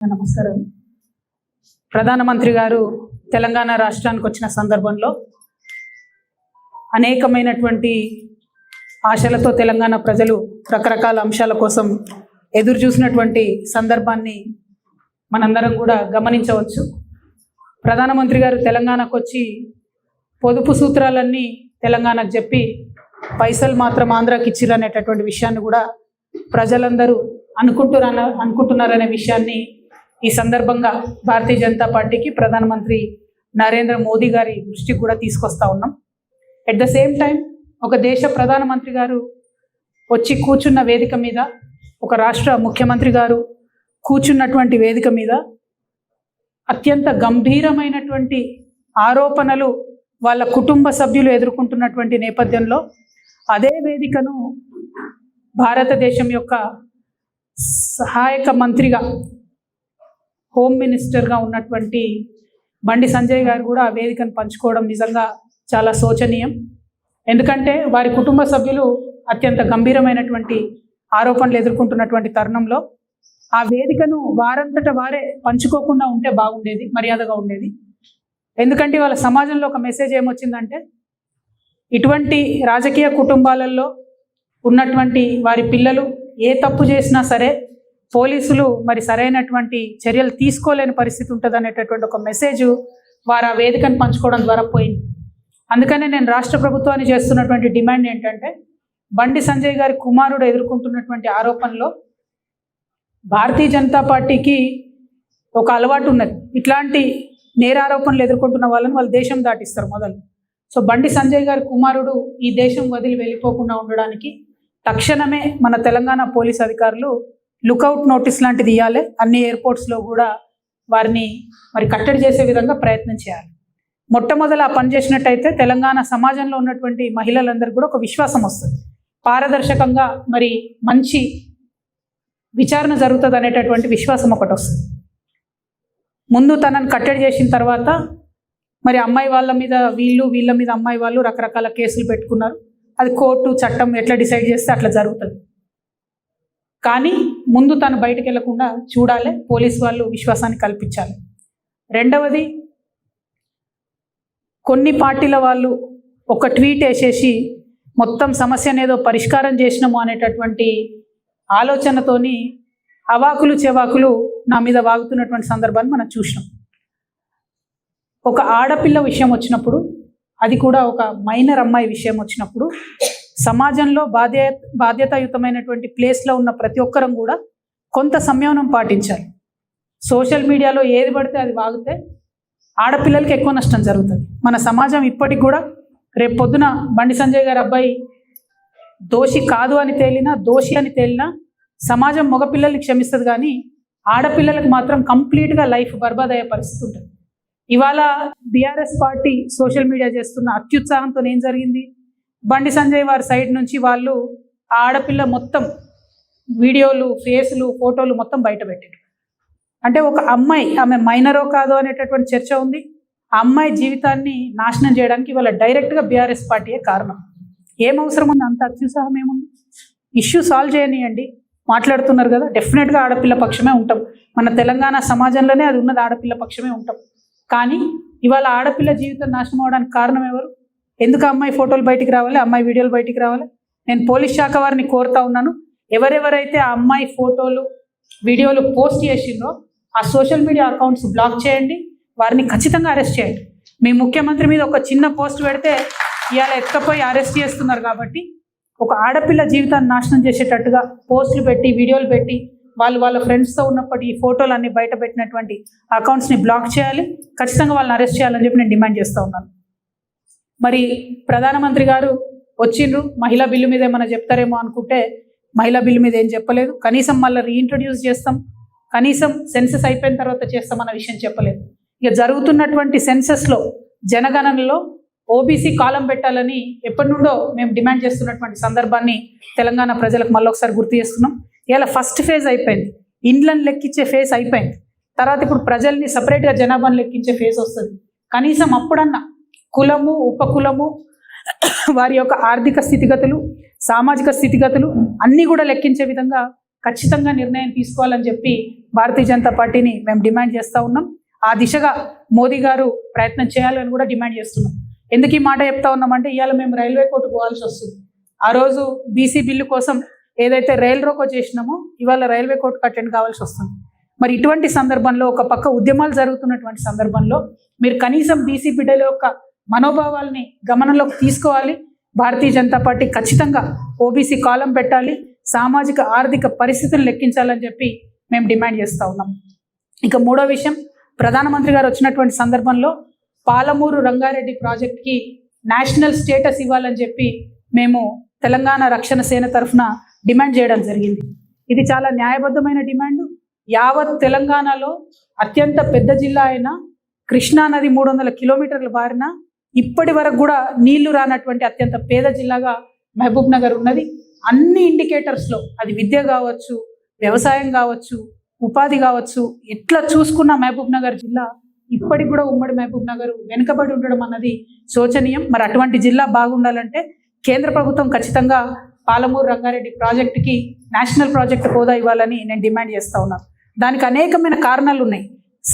నమస్కారం. ప్రధానమంత్రి గారు తెలంగాణ రాష్ట్రానికి వచ్చిన సందర్భంలో అనేకమైనటువంటి ఆశలతో తెలంగాణ ప్రజలు రకరకాల అంశాల కోసం ఎదురు చూసినటువంటి సందర్భాన్ని మనందరం కూడా గమనించవచ్చు. ప్రధానమంత్రి గారు తెలంగాణకు వచ్చి పొదుపు సూత్రాలన్నీ తెలంగాణకు చెప్పి పైసలు మాత్రం ఆంధ్రాకి ఇచ్చిరనేటటువంటి విషయాన్ని కూడా ప్రజలందరూ అనుకుంటున్నారనే విషయాన్ని ఈ సందర్భంగా భారతీయ జనతా పార్టీకి ప్రధానమంత్రి నరేంద్ర మోదీ గారి దృష్టికి కూడా తీసుకొస్తా ఉన్నాం. ఎట్ ద సేమ్ టైం ఒక దేశ ప్రధానమంత్రి గారు వచ్చి కూర్చున్న వేదిక మీద, ఒక రాష్ట్ర ముఖ్యమంత్రి గారు కూర్చున్నటువంటి వేదిక మీద అత్యంత గంభీరమైనటువంటి ఆరోపణలు వాళ్ళ కుటుంబ సభ్యులు ఎదుర్కొంటున్నటువంటి నేపథ్యంలో అదే వేదికను భారతదేశం యొక్క సహాయక మంత్రిగా, హోమ్ మినిస్టర్గా ఉన్నటువంటి బండి సంజయ్ గారు కూడా ఆ వేదికను పంచుకోవడం నిజంగా చాలా శోచనీయం. ఎందుకంటే వారి కుటుంబ సభ్యులు అత్యంత గంభీరమైనటువంటి ఆరోపణలు ఎదుర్కొంటున్నటువంటి తరుణంలో ఆ వేదికను వారంతట వారే పంచుకోకుండా ఉంటే బాగుండేది, మర్యాదగా ఉండేది. ఎందుకంటే వాళ్ళ సమాజంలో ఒక మెసేజ్ ఏమొచ్చిందంటే, ఇటువంటి రాజకీయ కుటుంబాలలో ఉన్నటువంటి వారి పిల్లలు ఏ తప్పు చేసినా సరే పోలీసులు మరి సరైనటువంటి చర్యలు తీసుకోలేని పరిస్థితి ఉంటుంది అనేటటువంటి ఒక మెసేజ్ వారు ఆ వేదికను పంచుకోవడం ద్వారా పోయింది. అందుకనే నేను రాష్ట్ర ప్రభుత్వాన్ని చేస్తున్నటువంటి డిమాండ్ ఏంటంటే, బండి సంజయ్ గారి కుమారుడు ఎదుర్కొంటున్నటువంటి ఆరోపణలో భారతీయ జనతా పార్టీకి ఒక అలవాటు ఉన్నది. ఇట్లాంటి నేరారోపణలు ఎదుర్కొంటున్న వాళ్ళని వాళ్ళు దేశం దాటిస్తారు మొదలు. సో బండి సంజయ్ గారి కుమారుడు ఈ దేశం వదిలి వెళ్ళిపోకుండా ఉండడానికి తక్షణమే మన తెలంగాణ పోలీస్ అధికారులు లుకౌట్ నోటీస్ లాంటిది ఇవ్వాలి. అన్ని ఎయిర్పోర్ట్స్లో కూడా వారిని మరి కట్టడి చేసే విధంగా ప్రయత్నం చేయాలి. మొట్టమొదలు ఆ పని చేసినట్టయితే తెలంగాణ సమాజంలో ఉన్నటువంటి మహిళలందరికీ కూడా ఒక విశ్వాసం వస్తుంది, పారదర్శకంగా మరి మంచి విచారణ జరుగుతుంది అనేటటువంటి విశ్వాసం ఒకటి వస్తుంది. ముందు తనని కట్టడి చేసిన తర్వాత మరి అమ్మాయి వాళ్ళ మీద వీళ్ళ మీద అమ్మాయి వాళ్ళు రకరకాల కేసులు పెట్టుకున్నారు. అది కోర్టు చట్టం ఎట్లా డిసైడ్ చేస్తే అట్లా జరుగుతుంది. కానీ ముందు తను బయటకు వెళ్లకుండా చూడాలి, పోలీసు వాళ్ళు విశ్వాసాన్ని కల్పించాలి. రెండవది, కొన్ని పార్టీల వాళ్ళు ఒక ట్వీట్ వేసేసి మొత్తం సమస్యను ఏదో పరిష్కారం చేసినాము అనేటటువంటి ఆలోచనతోని అవాకులు చెవాకులు నా మీద వాగుతున్నటువంటి సందర్భాన్ని మనం చూసినాం. ఒక ఆడపిల్ల విషయం వచ్చినప్పుడు, అది కూడా ఒక మైనర్ అమ్మాయి విషయం వచ్చినప్పుడు, సమాజంలో బాధ్యతాయుతమైనటువంటి ప్లేస్లో ఉన్న ప్రతి ఒక్కరం కూడా కొంత సంయమనం పాటించాలి. సోషల్ మీడియాలో ఏది పడితే అది వాగితే ఆడపిల్లలకి ఎక్కువ నష్టం జరుగుతుంది. మన సమాజం ఇప్పటికి కూడా రేపు పొద్దున బండి సంజయ్ గారి అబ్బాయి దోషి కాదు అని తేలినా, దోషి అని తేలినా సమాజం మగపిల్లల్ని క్షమిస్తుంది, కానీ ఆడపిల్లలకు మాత్రం కంప్లీట్గా లైఫ్ బర్బాద్ అయ్యే పరిస్థితి ఉంటుంది. ఇవాళ బీఆర్ఎస్ పార్టీ సోషల్ మీడియా చేస్తున్న అత్యుత్సాహంతో ఏం జరిగింది, బండి సంజయ్ వారి సైడ్ నుంచి వాళ్ళు ఆ ఆడపిల్ల మొత్తం వీడియోలు, ఫేస్లు, ఫోటోలు మొత్తం బయట పెట్టారు. అంటే ఒక అమ్మాయి, ఆమె మైనరో కాదో అనేటటువంటి చర్చ ఉంది. ఆ అమ్మాయి జీవితాన్ని నాశనం చేయడానికి ఇవాళ డైరెక్ట్గా బీఆర్ఎస్ పార్టీయే కారణం. ఏం అవసరం ఉంది, అంత అత్యుత్సాహం ఏముంది? ఇష్యూ సాల్వ్ చేయనియండి. మాట్లాడుతున్నారు కదా, డెఫినెట్గా ఆడపిల్ల పక్షమే ఉంటాం. మన తెలంగాణ సమాజంలోనే అది ఉన్నది, ఆడపిల్ల పక్షమే ఉంటాం. కానీ ఇవాళ ఆడపిల్ల జీవితం నాశనం అవడానికి కారణం ఎవరు? ఎందుకు అమ్మాయి ఫోటోలు బయటికి రావాలి, అమ్మాయి వీడియోలు బయటికి రావాలి? నేను పోలీస్ శాఖ వారిని కోరుతా ఉన్నాను, ఎవరెవరైతే ఆ అమ్మాయి ఫోటోలు, వీడియోలు పోస్ట్ చేసిండ్రో ఆ సోషల్ మీడియా అకౌంట్స్ బ్లాక్ చేయండి, వారిని ఖచ్చితంగా అరెస్ట్ చేయండి. మీ ముఖ్యమంత్రి మీద ఒక చిన్న పోస్ట్ పెడితే ఇవాళ ఎత్తుకపోయి అరెస్ట్ చేస్తున్నారు. కాబట్టి ఒక ఆడపిల్ల జీవితాన్ని నాశనం చేసేటట్టుగా పోస్టులు పెట్టి, వీడియోలు పెట్టి, వాళ్ళ ఫ్రెండ్స్తో ఉన్నప్పటి ఈ ఫోటోలు అన్ని బయట పెట్టినటువంటి అకౌంట్స్ని బ్లాక్ చేయాలి, ఖచ్చితంగా వాళ్ళని అరెస్ట్ చేయాలని చెప్పి నేను డిమాండ్ చేస్తూ ఉన్నాను. మరి ప్రధానమంత్రి గారు వచ్చిండ్రు, మహిళా బిల్లు మీద ఏమైనా చెప్తారేమో అనుకుంటే మహిళా బిల్లు మీద ఏం చెప్పలేదు. కనీసం మళ్ళీ రీఇంట్రడ్యూస్ చేస్తాం, కనీసం సెన్సెస్ అయిపోయిన తర్వాత చేస్తామన్న విషయం చెప్పలేదు. ఇక జరుగుతున్నటువంటి సెన్సెస్లో, జనగణనలో ఓబీసీ కాలం పెట్టాలని ఎప్పటి నుండో మేము డిమాండ్ చేస్తున్నటువంటి సందర్భాన్ని తెలంగాణ ప్రజలకు మళ్ళీ ఒకసారి గుర్తు చేస్తున్నాం. ఇలా ఫస్ట్ ఫేజ్ అయిపోయింది, ఇండ్లను లెక్కించే ఫేజ్ అయిపోయింది. తర్వాత ఇప్పుడు ప్రజల్ని సపరేట్గా జనాభాను లెక్కించే ఫేజ్ వస్తుంది. కనీసం అప్పుడన్నా కులము, ఉపకులము, వారి యొక్క ఆర్థిక స్థితిగతులు, సామాజిక స్థితిగతులు అన్నీ కూడా లెక్కించే విధంగా ఖచ్చితంగా నిర్ణయం తీసుకోవాలని చెప్పి భారతీయ జనతా పార్టీని మేము డిమాండ్ చేస్తూ ఉన్నాం. ఆ దిశగా మోదీ గారు ప్రయత్నం చేయాలని కూడా డిమాండ్ చేస్తున్నాం. ఎందుకు ఈ మాట చెప్తా ఉన్నామంటే ఇవాళ మేము రైల్వే కోర్టు పోవాల్సి వస్తుంది. ఆ రోజు బీసీ బిల్లు కోసం ఏదైతే రైల్ రోకో చేసినామో ఇవాళ రైల్వే కోర్టుకు అటెండ్ కావాల్సి వస్తుంది. మరి ఇటువంటి సందర్భంలో ఒక పక్క ఉద్యమాలు జరుగుతున్నటువంటి సందర్భంలో మీరు కనీసం బీసీ బిడ్డల యొక్క మనోభావాల్ని గమనంలోకి తీసుకోవాలి. భారతీయ జనతా పార్టీ ఖచ్చితంగా ఓబీసీ కాలం పెట్టాలి, సామాజిక ఆర్థిక పరిస్థితులను లెక్కించాలని చెప్పి మేము డిమాండ్ చేస్తూ ఉన్నాం. ఇక మూడో విషయం, ప్రధానమంత్రి గారు వచ్చినటువంటి సందర్భంలో పాలమూరు రంగారెడ్డి ప్రాజెక్ట్కి నేషనల్ స్టేటస్ ఇవ్వాలని చెప్పి మేము తెలంగాణ రక్షణ సేన తరఫున డిమాండ్ చేయడం జరిగింది. ఇది చాలా న్యాయబద్ధమైన డిమాండ్. యావత్ తెలంగాణలో అత్యంత పెద్ద జిల్లా అయిన కృష్ణానది 300 కిలోమీటర్ల బారిన ఇప్పటి వరకు కూడా నీళ్లు రానటువంటి అత్యంత పేద జిల్లాగా మహబూబ్ నగర్ ఉన్నది. అన్ని ఇండికేటర్స్లో అది విద్య కావచ్చు, వ్యవసాయం కావచ్చు, ఉపాధి కావచ్చు, ఎట్లా చూసుకున్న మహబూబ్ నగర్ జిల్లా ఇప్పటికి కూడా ఉమ్మడి మహబూబ్ నగర్ వెనుకబడి ఉండడం అన్నది శోచనీయం. మరి అటువంటి జిల్లా బాగుండాలంటే కేంద్ర ప్రభుత్వం ఖచ్చితంగా పాలమూరు రంగారెడ్డి ప్రాజెక్టుకి నేషనల్ ప్రాజెక్ట్ హోదా ఇవ్వాలని నేను డిమాండ్ చేస్తూ ఉన్నాను. దానికి అనేకమైన కారణాలు ఉన్నాయి.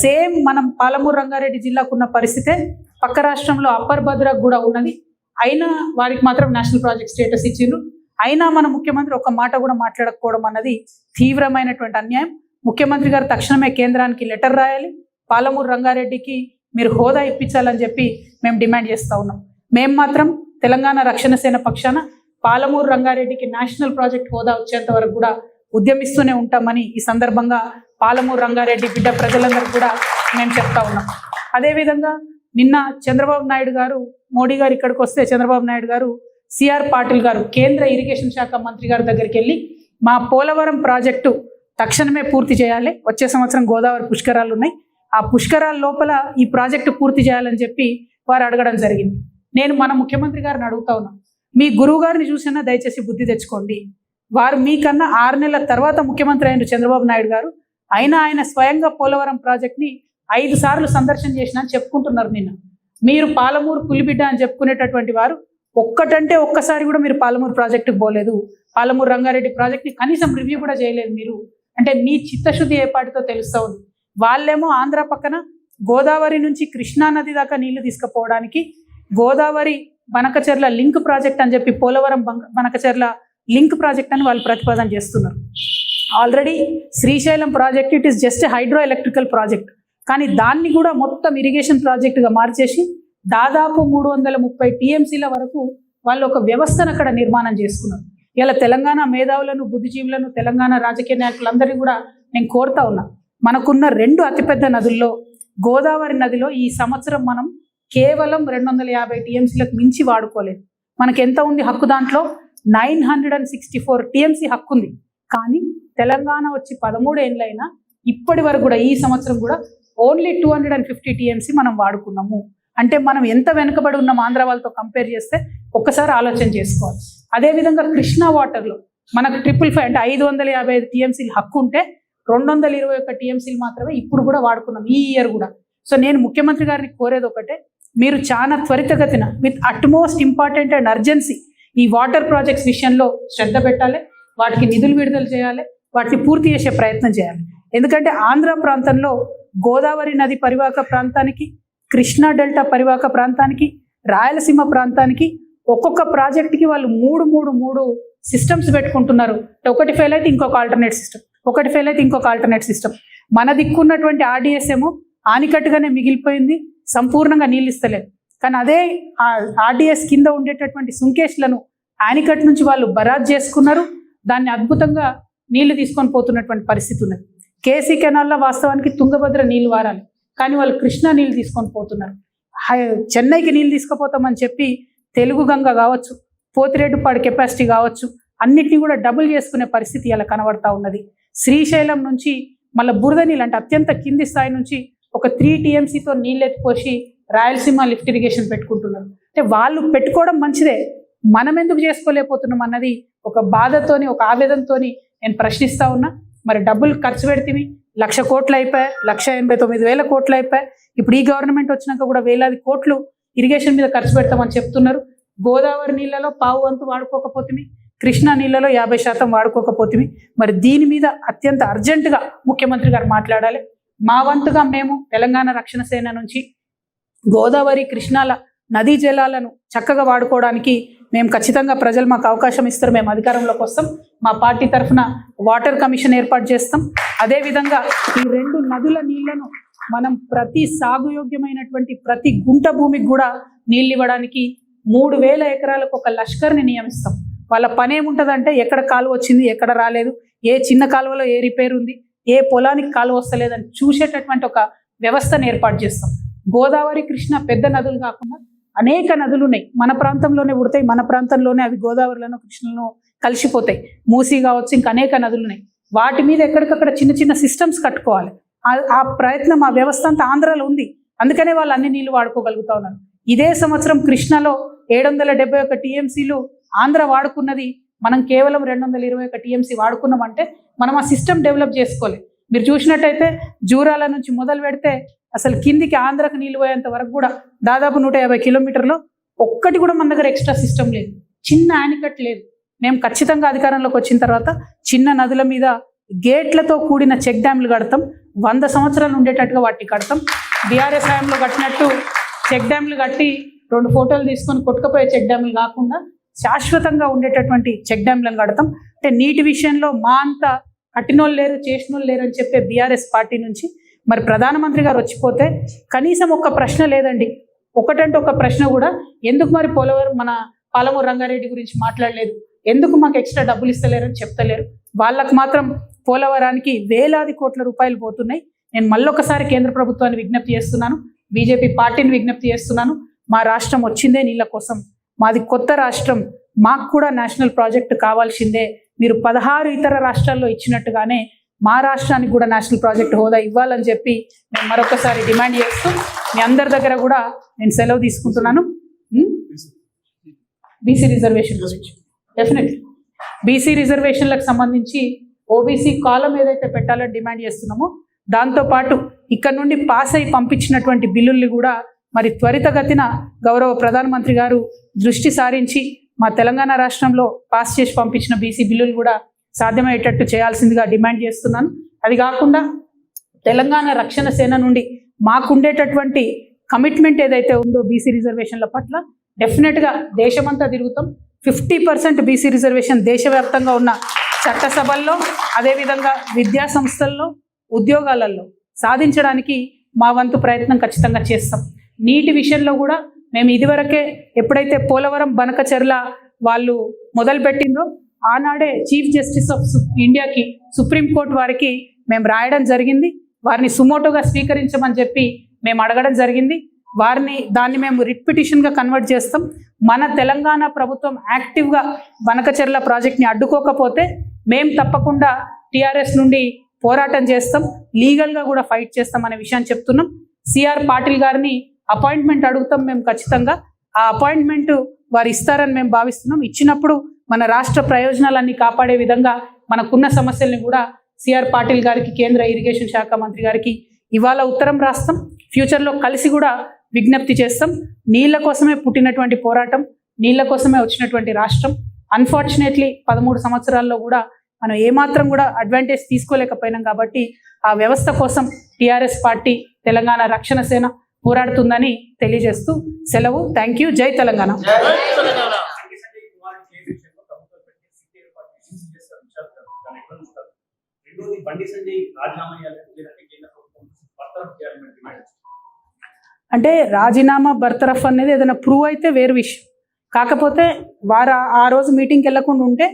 సేమ్ మనం పాలమూరు రంగారెడ్డి జిల్లాకు ఉన్న పరిస్థితే పక్క రాష్ట్రంలో అప్పర్ భద్రకు కూడా ఉన్నది. అయినా వారికి మాత్రం నేషనల్ ప్రాజెక్ట్ స్టేటస్ ఇచ్చిండ్రు. అయినా మన ముఖ్యమంత్రి ఒక మాట కూడా మాట్లాడకపోవడం అన్నది తీవ్రమైనటువంటి అన్యాయం. ముఖ్యమంత్రి గారు తక్షణమే కేంద్రానికి లెటర్ రాయాలి, పాలమూరు రంగారెడ్డికి మీరు హోదా ఇప్పించాలని చెప్పి మేము డిమాండ్ చేస్తూ ఉన్నాం. మేము మాత్రం తెలంగాణ రక్షణ సేన పక్షాన పాలమూరు రంగారెడ్డికి నేషనల్ ప్రాజెక్ట్ హోదా వచ్చేంత వరకు కూడా ఉద్యమిస్తూనే ఉంటామని ఈ సందర్భంగా పాలమూరు రంగారెడ్డి బిడ్డ ప్రజలందరూ కూడా మేము చెప్తా ఉన్నాం. అదేవిధంగా నిన్న చంద్రబాబు నాయుడు గారు, మోడీ గారు ఇక్కడికి వస్తే చంద్రబాబు నాయుడు గారు సిఆర్ పాటిల్ గారు కేంద్ర ఇరిగేషన్ శాఖ మంత్రి గారి దగ్గరికి వెళ్ళి మా పోలవరం ప్రాజెక్టు తక్షణమే పూర్తి చేయాలి, వచ్చే సంవత్సరం గోదావరి పుష్కరాలు ఉన్నాయి, ఆ పుష్కరాల లోపల ఈ ప్రాజెక్టు పూర్తి చేయాలని చెప్పి వారు అడగడం జరిగింది. నేను మన ముఖ్యమంత్రి గారిని అడుగుతా ఉన్నాను, మీ గురువు గారిని చూసినా దయచేసి బుద్ధి తెచ్చుకోండి. వారు మీకన్నా 6 నెలల తర్వాత ముఖ్యమంత్రి అయిన చంద్రబాబు నాయుడు గారు, అయినా ఆయన స్వయంగా పోలవరం ప్రాజెక్ట్ని 5 సార్లు సందర్శన చేసినా అని చెప్పుకుంటున్నారు. నిన్న మీరు పాలమూరు పులిబిడ్డ అని చెప్పుకునేటటువంటి వారు ఒక్కసారి కూడా మీరు పాలమూరు ప్రాజెక్టుకు పోలేదు, పాలమూరు రంగారెడ్డి ప్రాజెక్ట్ని కనీసం రివ్యూ కూడా చేయలేదు మీరు. అంటే మీ చిత్తశుద్ధి ఏపాటితో తెలుస్తూ ఉంది. వాళ్ళేమో ఆంధ్ర పక్కన గోదావరి నుంచి కృష్ణానది దాకా నీళ్లు తీసుకుపోవడానికి గోదావరి బనకచెర్ల లింక్ ప్రాజెక్ట్ అని చెప్పి పోలవరం బనకచెర్ల లింక్ ప్రాజెక్ట్ అని వాళ్ళు ప్రతిపాదన చేస్తున్నారు. Already Srisailam project it is just hydro electrical project, కానీ దాన్ని కూడా మొత్తం ఇరిగేషన్ ప్రాజెక్టుగా మార్చేసి దాదాపు 330 టీఎంసీల వరకు వాళ్ళు ఒక వ్యవస్థను అక్కడ నిర్మాణం చేసుకున్నారు. ఇలా తెలంగాణ మేధావులను, బుద్ధిజీవులను, తెలంగాణ రాజకీయ నాయకులందరినీ కూడా నేను కోరుతా ఉన్నా, మనకున్న 2 అతిపెద్ద నదుల్లో గోదావరి నదిలో ఈ సంవత్సరం మనం కేవలం 250 టీఎంసీలకు మించి వాడుకోలేదు. మనకి ఎంత ఉంది హక్కు? దాంట్లో 964 టీఎంసీ హక్కు ఉంది. కానీ తెలంగాణ వచ్చి 13 ఏళ్ళైనా ఇప్పటి వరకు కూడా ఈ సంవత్సరం కూడా ఓన్లీ 250 టీఎంసీ మనం వాడుకున్నాము. అంటే మనం ఎంత వెనుకబడి ఉన్నాం ఆంధ్ర వాళ్ళతో కంపేర్ చేస్తే ఒక్కసారి ఆలోచన చేసుకోవాలి. అదేవిధంగా కృష్ణా వాటర్లో మనకు 555 అంటే 555 టీఎంసీలు హక్కు ఉంటే 221 టీఎంసీలు మాత్రమే ఇప్పుడు కూడా వాడుకున్నాం ఈ ఇయర్ కూడా. సో నేను ముఖ్యమంత్రి గారిని కోరేది ఒకటే, మీరు చాలా త్వరితగతిన with utmost important and urgency ఈ వాటర్ ప్రాజెక్ట్స్ విషయంలో శ్రద్ధ పెట్టాలి, వాటికి నిధులు విడుదల చేయాలి, వాటిని పూర్తి చేసే ప్రయత్నం చేయాలి. ఎందుకంటే ఆంధ్ర ప్రాంతంలో గోదావరి నది పరివాహక ప్రాంతానికి, కృష్ణా డెల్టా పరివాహక ప్రాంతానికి, రాయలసీమ ప్రాంతానికి ఒక్కొక్క ప్రాజెక్టుకి వాళ్ళు మూడు సిస్టమ్స్ పెట్టుకుంటున్నారు. ఒకటి ఫెయిల్ అయితే ఇంకొక ఆల్టర్నేట్ సిస్టమ్, ఒకటి ఫెయిల్ అయితే ఇంకొక ఆల్టర్నేట్ సిస్టమ్. మన దిక్కున్నటువంటి ఆర్డిఎస్ ఏమో ఆనికట్టుగానే మిగిలిపోయింది, సంపూర్ణంగా నీళ్ళు ఇస్తలేదు. కానీ అదే ఆర్డిఎస్ కింద ఉండేటటువంటి సుంకేష్లను ఆనికట్ నుంచి వాళ్ళు బరాజ్ చేసుకున్నారు, దాన్ని అద్భుతంగా నీళ్లు తీసుకొని పోతున్నటువంటి పరిస్థితి ఉన్నది. కేసీ కెనాల్లో వాస్తవానికి తుంగభద్ర నీళ్లు వారాలి, కానీ వాళ్ళు కృష్ణా నీళ్లు తీసుకొని పోతున్నారు. చెన్నైకి నీళ్ళు తీసుకుపోతామని చెప్పి తెలుగు గంగ కావచ్చు, పోతిరెడ్డిపాడు కెపాసిటీ కావచ్చు, అన్నిటినీ కూడా డబుల్ చేసుకునే పరిస్థితి ఇలా కనబడతా ఉన్నది. శ్రీశైలం నుంచి మళ్ళీ బురద నీళ్ళు అంటే అత్యంత కింది స్థాయి నుంచి ఒక 3 టీఎంసీతో నీళ్ళు ఎత్తిపోసి రాయలసీమ లిఫ్ట్ ఇరిగేషన్ పెట్టుకుంటున్నారు. అంటే వాళ్ళు పెట్టుకోవడం మంచిదే, మనం ఎందుకు చేసుకోలేకపోతున్నాం అన్నది ఒక బాధతోని, ఒక ఆవేదనతోని నేను ప్రశ్నిస్తా ఉన్నా. మరి డబ్బులు ఖర్చు పెడితే 1,00,000 కోట్లు అయిపోయాయి, 1,89,000 కోట్లు అయిపోయాయి. ఇప్పుడు ఈ గవర్నమెంట్ వచ్చినాక కూడా వేలాది కోట్లు ఇరిగేషన్ మీద ఖర్చు పెడతామని చెప్తున్నారు. గోదావరి నీళ్ళలో పావు వంతు వాడుకోకపోతే కృష్ణా నీళ్ళలో 50% వాడుకోకపోతే మరి దీని మీద అత్యంత అర్జెంటుగా ముఖ్యమంత్రి గారు మాట్లాడాలి. మా వంతుగా మేము తెలంగాణ రక్షణ సేన నుంచి గోదావరి కృష్ణాల నదీ జలాలను చక్కగా వాడుకోవడానికి మేము ఖచ్చితంగా ప్రజలు మాకు అవకాశం ఇస్తారు, మేము అధికారంలోకి వస్తాం. మా పార్టీ తరఫున వాటర్ కమిషన్ ఏర్పాటు చేస్తాం. అదేవిధంగా ఈ 2 నదుల నీళ్లను మనం ప్రతి సాగుయోగ్యమైనటువంటి ప్రతి గుంట భూమికి కూడా నీళ్ళు ఇవ్వడానికి 3000 ఎకరాలకు ఒక లష్కర్ని నియమిస్తాం. వాళ్ళ పని ఏముంటుందంటే ఎక్కడ కాలువ వచ్చింది, ఎక్కడ రాలేదు, ఏ చిన్న కాలువలో ఏ రిపేర్ ఉంది, ఏ పొలానికి కాలువ వస్తలేదని చూసేటటువంటి ఒక వ్యవస్థను ఏర్పాటు చేస్తాం. గోదావరి కృష్ణ పెద్ద నదులు కాకుండా అనేక నదులు ఉన్నాయి, మన ప్రాంతంలోనే పుడతాయి, మన ప్రాంతంలోనే అవి గోదావరిలోనూ కృష్ణలో కలిసిపోతాయి. మూసీ కావచ్చు, ఇంకా అనేక నదులు ఉన్నాయి. వాటి మీద ఎక్కడికక్కడ చిన్న చిన్న సిస్టమ్స్ కట్టుకోవాలి. ఆ ప్రయత్నం ఆ వ్యవస్థ అంతా ఆంధ్రాలో ఉంది, అందుకనే వాళ్ళు అన్ని నీళ్లు వాడుకోగలుగుతా ఉన్నారు. ఇదే సంవత్సరం కృష్ణలో 771 టీఎంసీలు ఆంధ్ర వాడుకున్నది, మనం కేవలం 221 టీఎంసీ వాడుకున్నామంటే మనం ఆ సిస్టమ్ డెవలప్ చేసుకోవాలి. మీరు చూసినట్టయితే జూరాల నుంచి మొదలు పెడితే అసలు కిందికి ఆంధ్రకు నీళ్ళు పోయేంత వరకు కూడా దాదాపు 150 కిలోమీటర్లో ఒక్కటి కూడా మన దగ్గర ఎక్స్ట్రా సిస్టమ్ లేదు, చిన్న ఆనికట్ లేదు. మేము ఖచ్చితంగా అధికారంలోకి వచ్చిన తర్వాత చిన్న నదుల మీద గేట్లతో కూడిన చెక్ డ్యామ్లు కడతాం, 100 సంవత్సరాలు ఉండేటట్టుగా వాటిని కడతాం. బీఆర్ఎస్ హయాంలో కట్టినట్టు చెక్ డ్యామ్లు కట్టి 2 ఫోటోలు తీసుకొని కొట్టుకుపోయే చెక్ డ్యామ్లు కాకుండా శాశ్వతంగా ఉండేటటువంటి చెక్ డ్యామ్లను కడతాం. అంటే నీటి విషయంలో మా అంతా కట్టినోళ్ళు లేరు, చేసినోళ్ళు లేరు అని చెప్పే బీఆర్ఎస్ పార్టీ నుంచి మరి ప్రధానమంత్రి గారు వచ్చిపోతే కనీసం ఒక్క ప్రశ్న లేదండి, ఒకటంటే ఒక ప్రశ్న కూడా ఎందుకు మరి పోలవరం మన పాలమూరు రంగారెడ్డి గురించి మాట్లాడలేదు, ఎందుకు మాకు ఎక్స్ట్రా డబ్బులు ఇస్తలేరు అని చెప్తలేరు. వాళ్ళకు మాత్రం పోలవరానికి వేలాది కోట్ల రూపాయలు పోతున్నాయి. నేను మళ్ళొకసారి కేంద్ర ప్రభుత్వాన్ని విజ్ఞప్తి చేస్తున్నాను, బీజేపీ పార్టీని విజ్ఞప్తి చేస్తున్నాను. మా రాష్ట్రం వచ్చిందే నీళ్ళ కోసం, మాది కొత్త రాష్ట్రం, మాకు కూడా నేషనల్ ప్రాజెక్ట్ కావాల్సిందే. మీరు 16 ఇతర రాష్ట్రాల్లో ఇచ్చినట్టుగానే మా రాష్ట్రానికి కూడా నేషనల్ ప్రాజెక్ట్ హోదా ఇవ్వాలని చెప్పి నేను మరొకసారి డిమాండ్ చేస్తూ మీ అందరి దగ్గర కూడా నేను సెలవు తీసుకుంటున్నాను. బీసీ రిజర్వేషన్ గురించి డెఫినెట్లీ బీసీ రిజర్వేషన్లకు సంబంధించి ఓబీసీ కాలం ఏదైతే పెట్టాలని డిమాండ్ చేస్తున్నామో దాంతోపాటు ఇక్కడ నుండి పాస్ అయి పంపించినటువంటి బిల్లుల్ని కూడా మరి త్వరితగతిన గౌరవ ప్రధానమంత్రి గారు దృష్టి సారించి మా తెలంగాణ రాష్ట్రంలో పాస్ చేసి పంపించిన బీసీ బిల్లులు కూడా సాధ్యమయ్యేటట్టు చేయాల్సిందిగా డిమాండ్ చేస్తున్నాను. అది కాకుండా తెలంగాణ రక్షణ సేన నుండి మాకుండేటటువంటి కమిట్మెంట్ ఏదైతే ఉందో బీసీ రిజర్వేషన్ల పట్ల డెఫినెట్గా దేశమంతా తిరుగుతాం. 50% బీసీ రిజర్వేషన్ దేశవ్యాప్తంగా ఉన్న చట్టసభల్లో, అదేవిధంగా విద్యా సంస్థల్లో, ఉద్యోగాలలో సాధించడానికి మా వంతు ప్రయత్నం ఖచ్చితంగా చేస్తాం. నీటి విషయంలో కూడా మేము ఇదివరకే ఎప్పుడైతే పోలవరం బనకచెర్ల వాళ్ళు మొదలుపెట్టిందో ఆనాడే చీఫ్ జస్టిస్ ఆఫ్ ఇండియాకి, సుప్రీంకోర్టు వారికి మేము రాయడం జరిగింది. వారిని సుమోటోగా స్వీకరించమని చెప్పి మేము అడగడం జరిగింది. దాన్ని మేము రిట్ పిటిషన్గా కన్వర్ట్ చేస్తాం. మన తెలంగాణ ప్రభుత్వం యాక్టివ్గా బనకచెర్ల ప్రాజెక్ట్ని అడ్డుకోకపోతే మేము తప్పకుండా టీఆర్ఎస్ నుండి పోరాటం చేస్తాం, లీగల్గా కూడా ఫైట్ చేస్తాం అనే విషయాన్ని చెప్తున్నాం. సిఆర్ పాటిల్ గారిని అపాయింట్మెంట్ అడుగుతాం మేము ఖచ్చితంగా. ఆ అపాయింట్మెంట్ వారు ఇస్తారని మేము భావిస్తున్నాం. ఇచ్చినప్పుడు మన రాష్ట్ర ప్రయోజనాలన్నీ కాపాడే విధంగా మనకున్న సమస్యల్ని కూడా సిఆర్ పాటిల్ గారికి, కేంద్ర ఇరిగేషన్ శాఖ మంత్రి గారికి ఇవాళ ఉత్తరం రాస్తాం. ఫ్యూచర్లో కలిసి కూడా విజ్ఞప్తి చేస్తాం. నీళ్ల కోసమే పుట్టినటువంటి పోరాటం, నీళ్ల కోసమే వచ్చినటువంటి రాష్ట్రం. అన్ఫార్చునేట్లీ 13 సంవత్సరాల్లో కూడా మనం ఏమాత్రం కూడా అడ్వాంటేజ్ తీసుకోలేకపోయినాం. కాబట్టి ఆ వ్యవస్థ కోసం టీఆర్ఎస్ పార్టీ, తెలంగాణ రక్షణ సేన పోరాడుతుందని తెలియజేస్తూ సెలవు. Thank you. జై తెలంగాణ. అంటే రాజీనామా బర్తరఫ్ అనేది ఏదైనా ప్రూవ్ అయితే వేరు విషయం. కాకపోతే వారు ఆ రోజు మీటింగ్కి వెళ్ళకుండా ఉంటే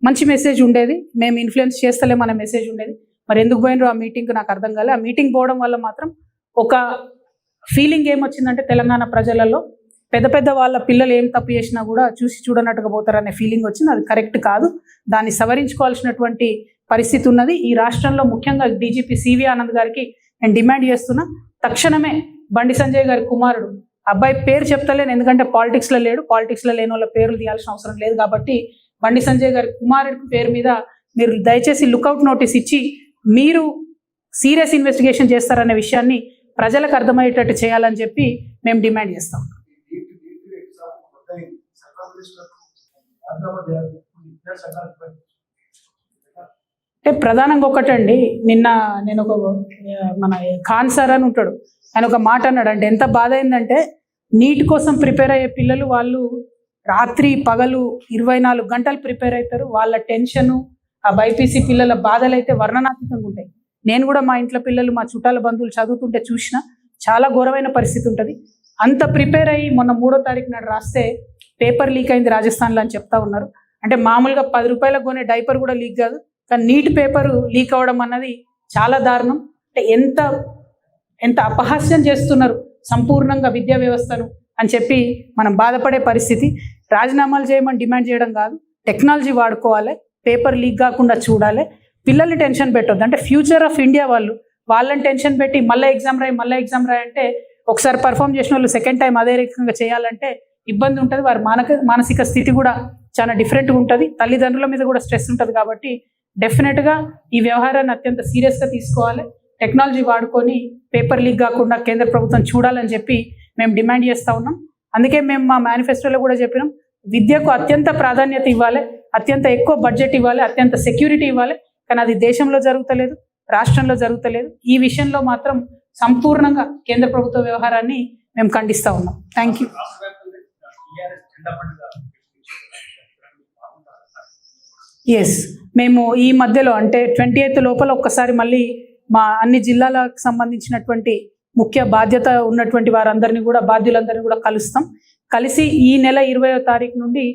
మంచి మెసేజ్ ఉండేది, మేము ఇన్ఫ్లుయెన్స్ చేస్తలేమనే మెసేజ్ ఉండేది. మరి ఎందుకు పోయినరు ఆ మీటింగ్కి నాకు అర్థం కాలే. ఆ మీటింగ్ పోవడం వల్ల మాత్రం ఒక ఫీలింగ్ ఏమొచ్చిందంటే తెలంగాణ ప్రజలలో పెద్ద పెద్ద వాళ్ళ పిల్లలు ఏం తప్పు చేసినా కూడా చూసి చూడనట్టుగా పోతారనే ఫీలింగ్ వచ్చింది. అది కరెక్ట్ కాదు, దాన్ని సవరించుకోవాల్సినటువంటి పరిస్థితి ఉన్నది. ఈ రాష్ట్రంలో ముఖ్యంగా డీజీపీ సివి ఆనంద్ గారికి నేను డిమాండ్ చేస్తున్నా, తక్షణమే బండి సంజయ్ గారి కుమారుడు, అబ్బాయి పేరు చెప్తలేను ఎందుకంటే పాలిటిక్స్లో లేడు, పాలిటిక్స్లో లేని వాళ్ళ పేర్లు తీయాల్సిన అవసరం లేదు కాబట్టి బండి సంజయ్ గారి కుమారుడి పేరు మీద మీరు దయచేసి లుకౌట్ నోటీస్ ఇచ్చి మీరు సీరియస్ ఇన్వెస్టిగేషన్ చేస్తారనే విషయాన్ని ప్రజలకు అర్థమయ్యేటట్టు చేయాలని చెప్పి మేము డిమాండ్ చేస్తాం. అంటే ప్రధానంగా ఒకటండి, నిన్న నేను ఒక మన ఖాన్ సార్ అని ఉంటాడు, ఆయన ఒక మాట అన్నాడు. అంటే ఎంత బాధ అయిందంటే, నీట్ కోసం ప్రిపేర్ అయ్యే పిల్లలు వాళ్ళు రాత్రి పగలు 24 గంటలు ప్రిపేర్ అవుతారు. వాళ్ళ టెన్షను, ఆ బైపీసీ పిల్లల బాధలు అయితే వర్ణనాతీతంగా ఉంటాయి. నేను కూడా మా ఇంట్లో పిల్లలు, మా చుట్టాల బంధువులు చదువుతుంటే చూసిన చాలా ఘోరమైన పరిస్థితి ఉంటుంది. అంత ప్రిపేర్ అయ్యి మొన్న 3వ తారీఖు నాడు రాస్తే పేపర్ లీక్ అయింది రాజస్థాన్లో అని చెప్తా ఉన్నారు. అంటే మామూలుగా 10 రూపాయలకు కొనే డైపర్ కూడా లీక్ కాదు, కానీ నీట్ పేపరు లీక్ అవ్వడం అన్నది చాలా దారుణం. అంటే ఎంత అపహాస్యం చేస్తున్నారు సంపూర్ణంగా విద్యా వ్యవస్థను అని చెప్పి మనం బాధపడే పరిస్థితి. రాజీనామాలు చేయమని డిమాండ్ చేయడం కాదు, టెక్నాలజీ వాడుకోవాలి, పేపర్ లీక్ కాకుండా చూడాలి, పిల్లల్ని టెన్షన్ పెట్టొద్దు. అంటే ఫ్యూచర్ ఆఫ్ ఇండియా వాళ్ళని టెన్షన్ పెట్టి మళ్ళీ ఎగ్జామ్ రాయి అంటే ఒకసారి పర్ఫామ్ చేసిన వాళ్ళు సెకండ్ టైం అదే రకంగా చేయాలంటే ఇబ్బంది ఉంటుంది. వారి మానసిక స్థితి కూడా చాలా డిఫరెంట్గా ఉంటుంది, తల్లిదండ్రుల మీద కూడా స్ట్రెస్ ఉంటుంది. కాబట్టి డెఫినెట్గా ఈ వ్యవహారాన్ని అత్యంత సీరియస్గా తీసుకోవాలి, టెక్నాలజీ వాడుకొని పేపర్ లీక్ కాకుండా కేంద్ర ప్రభుత్వం చూడాలని చెప్పి మేము డిమాండ్ చేస్తూ ఉన్నాం. అందుకే మేము మా మేనిఫెస్టోలో కూడా చెప్పినాం, విద్యకు అత్యంత ప్రాధాన్యత ఇవ్వాలి, అత్యంత ఎక్కువ బడ్జెట్ ఇవ్వాలి, అత్యంత సెక్యూరిటీ ఇవ్వాలి. కానీ అది దేశంలో జరుగుతలేదు, రాష్ట్రంలో జరుగుతలేదు. ఈ విషయంలో మాత్రం సంపూర్ణంగా కేంద్ర ప్రభుత్వ వ్యవహారాన్ని మేము ఖండిస్తూ ఉన్నాం. Thank you. ఎస్, మేము ఈ మధ్యలో అంటే 28th లోపల ఒక్కసారి మళ్ళీ మా అన్ని జిల్లాలకు సంబంధించినటువంటి ముఖ్య బాధ్యత ఉన్నటువంటి వారందరినీ కూడా, బాధ్యులందరినీ కూడా కలిసి ఈ నెల 20వ తారీఖు నుండి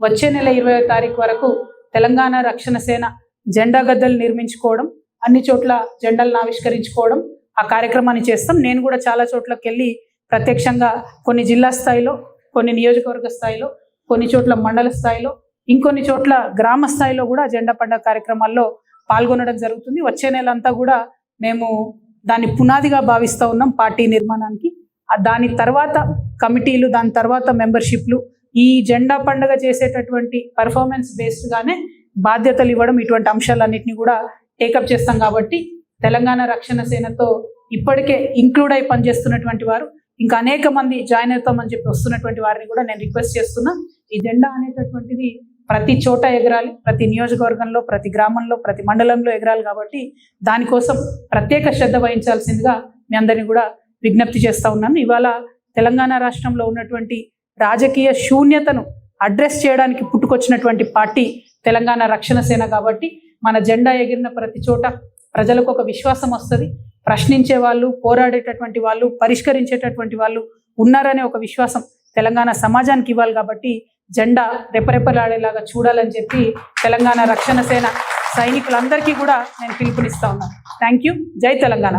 వచ్చే నెల 20వ తారీఖు వరకు తెలంగాణ రక్షణ సేన జెండా గద్దెలు నిర్మించుకోవడం, అన్ని చోట్ల జెండాలను ఆవిష్కరించుకోవడం, ఆ కార్యక్రమాన్ని చేస్తాం. నేను కూడా చాలా చోట్లకి వెళ్ళి ప్రత్యక్షంగా కొన్ని జిల్లా స్థాయిలో, కొన్ని నియోజకవర్గ స్థాయిలో, కొన్ని చోట్ల మండల స్థాయిలో, ఇంకొన్ని చోట్ల గ్రామ స్థాయిలో కూడా జెండా పండుగ కార్యక్రమాల్లో పాల్గొనడం జరుగుతుంది. వచ్చే నెల అంతా కూడా మేము దాన్ని పునాదిగా భావిస్తూ ఉన్నాం పార్టీ నిర్మాణానికి. దాని తర్వాత కమిటీలు, దాని తర్వాత మెంబర్షిప్లు, ఈ జెండా పండుగ చేసేటటువంటి పర్ఫార్మెన్స్ బేస్డ్గానే బాధ్యతలు ఇవ్వడం, ఇటువంటి అంశాలన్నింటినీ కూడా టేకప్ చేస్తాం. కాబట్టి తెలంగాణ రక్షణ సేనతో ఇప్పటికే ఇంక్లూడ్ అయి పనిచేస్తున్నటువంటి వారు, ఇంకా అనేక మంది జాయిన్ అవుతామని చెప్పి వస్తున్నటువంటి వారిని కూడా నేను రిక్వెస్ట్ చేస్తున్నా. ఈ జెండా అనేటటువంటిది ప్రతి చోట ఎగరాలి, ప్రతి నియోజకవర్గంలో, ప్రతి గ్రామంలో, ప్రతి మండలంలో ఎగరాలి. కాబట్టి దానికోసం ప్రత్యేక శ్రద్ధ వహించాల్సిందిగా మీ అందరినీ కూడా విజ్ఞప్తి చేస్తూ ఉన్నాను. ఇవాళ తెలంగాణ రాష్ట్రంలో ఉన్నటువంటి రాజకీయ శూన్యతను అడ్రస్ చేయడానికి పుట్టుకొచ్చినటువంటి పార్టీ తెలంగాణ రక్షణ సేన. కాబట్టి మన జెండా ఎగిరిన ప్రతి చోట ప్రజలకు ఒక విశ్వాసం వస్తుంది, ప్రశ్నించే వాళ్ళు, పోరాడేటటువంటి వాళ్ళు, పరిష్కరించేటటువంటి వాళ్ళు ఉన్నారనే ఒక విశ్వాసం తెలంగాణ సమాజానికి ఇవ్వాలి. కాబట్టి జెండా రెపరెపలాడేలాగా చూడాలని చెప్పి తెలంగాణ రక్షణ సేన సైనికులందరికీ కూడా నేను పిలుపునిస్తా ఉన్నాను. Thank you. జై తెలంగాణ.